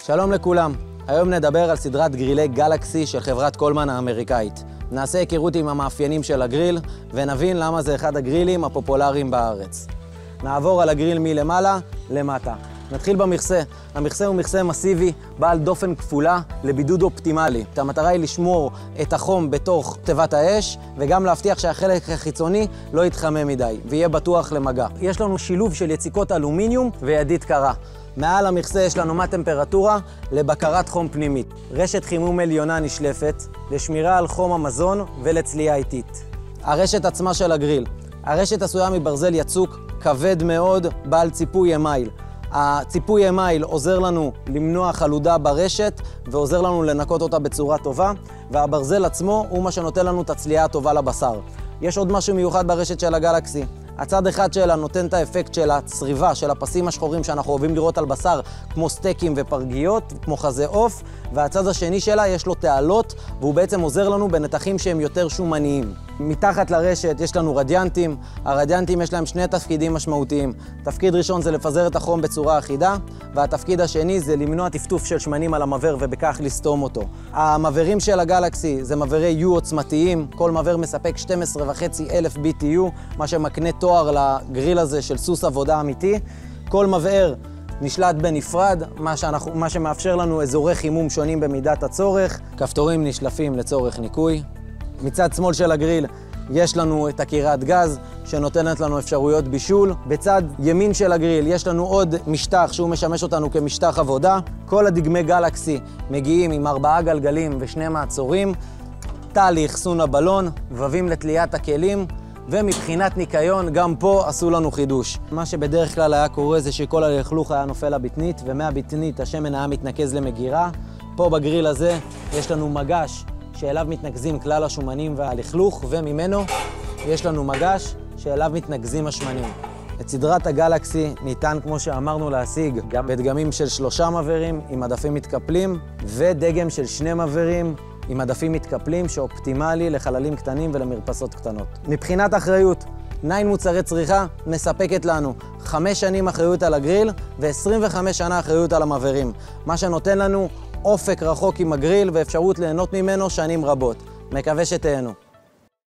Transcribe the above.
שלום לכולם, היום נדבר על סדרת גרילי גלקסי של חברת קולמן האמריקאית. נעשה היכרות עם המאפיינים של הגריל ונבין למה זה אחד הגרילים הפופולריים בארץ. נעבור על הגריל מלמעלה למטה. נתחיל במכסה. המכסה הוא מכסה מסיבי, בעל דופן כפולה לבידוד אופטימלי. המטרה היא לשמור את החום בתוך תיבת האש, וגם להבטיח שהחלק החיצוני לא יתחמם מדי, ויהיה בטוח למגע. יש לנו שילוב של יציקות אלומיניום וידית קרה. מעל המכסה יש לנו מה טמפרטורה לבקרת חום פנימית. רשת חימום עליונה נשלפת, לשמירה על חום המזון ולצלייה איטית. הרשת עצמה של הגריל. הרשת עשויה מברזל יצוק, כבד מאוד, בעל ציפוי אמייל. הציפוי אמייל עוזר לנו למנוע חלודה ברשת ועוזר לנו לנקות אותה בצורה טובה, והברזל עצמו הוא מה שנותן לנו את הצלייה הטובה לבשר. יש עוד משהו מיוחד ברשת של הגלקסי. הצד אחד שלה נותן את האפקט של הצריבה, של הפסים השחורים שאנחנו אוהבים לראות על בשר, כמו סטייקים ופרגיות, כמו חזה עוף, והצד השני שלה יש לו תעלות, והוא בעצם עוזר לנו בנתחים שהם יותר שומניים. מתחת לרשת יש לנו רדיאנטים. הרדיאנטים יש להם שני תפקידים משמעותיים. תפקיד ראשון זה לפזר את החום בצורה אחידה, והתפקיד השני זה למנוע טפטוף של שמנים על המעבר ובכך לסתום אותו. המעברים של הגלקסי זה מעברי U עוצמתיים, כל מעבר מספק 12,500 BTU, מה שמקנה תואר לגריל הזה של סוס עבודה אמיתי. כל מעבר נשלט בנפרד, מה שמאפשר לנו אזורי חימום שונים במידת הצורך. כפתורים נשלפים לצורך ניקוי. מצד שמאל של הגריל יש לנו את הקירת גז שנותנת לנו אפשרויות בישול. בצד ימין של הגריל יש לנו עוד משטח שהוא משמש אותנו כמשטח עבודה. כל הדגמי גלקסי מגיעים עם 4 גלגלים ו2 מעצורים, תא לאחסון הבלון, ובבים לתליית הכלים, ומבחינת ניקיון גם פה עשו לנו חידוש. מה שבדרך כלל היה קורה זה שכל הלכלוך היה נופל לבטנית, ומהבטנית השמן היה מתנקז למגירה. פה בגריל הזה יש לנו מגש שאליו מתנקזים כלל השומנים והלכלוך, וממנו יש לנו מגש שאליו מתנקזים השמנים. את סדרת הגלקסי ניתן, כמו שאמרנו, להשיג גם בדגמים של 3 מעברים עם עדפים מתקפלים, ודגם של 2 מעברים עם עדפים מתקפלים שאופטימלי לחללים קטנים ולמרפסות קטנות. מבחינת אחריות, 9 מוצרי צריכה מספקת לנו 5 שנים אחריות על הגריל ו25 שנה אחריות על המעברים, מה שנותן לנו אופק רחוק עם הגריל ואפשרות ליהנות ממנו שנים רבות. מקווה שתהנו.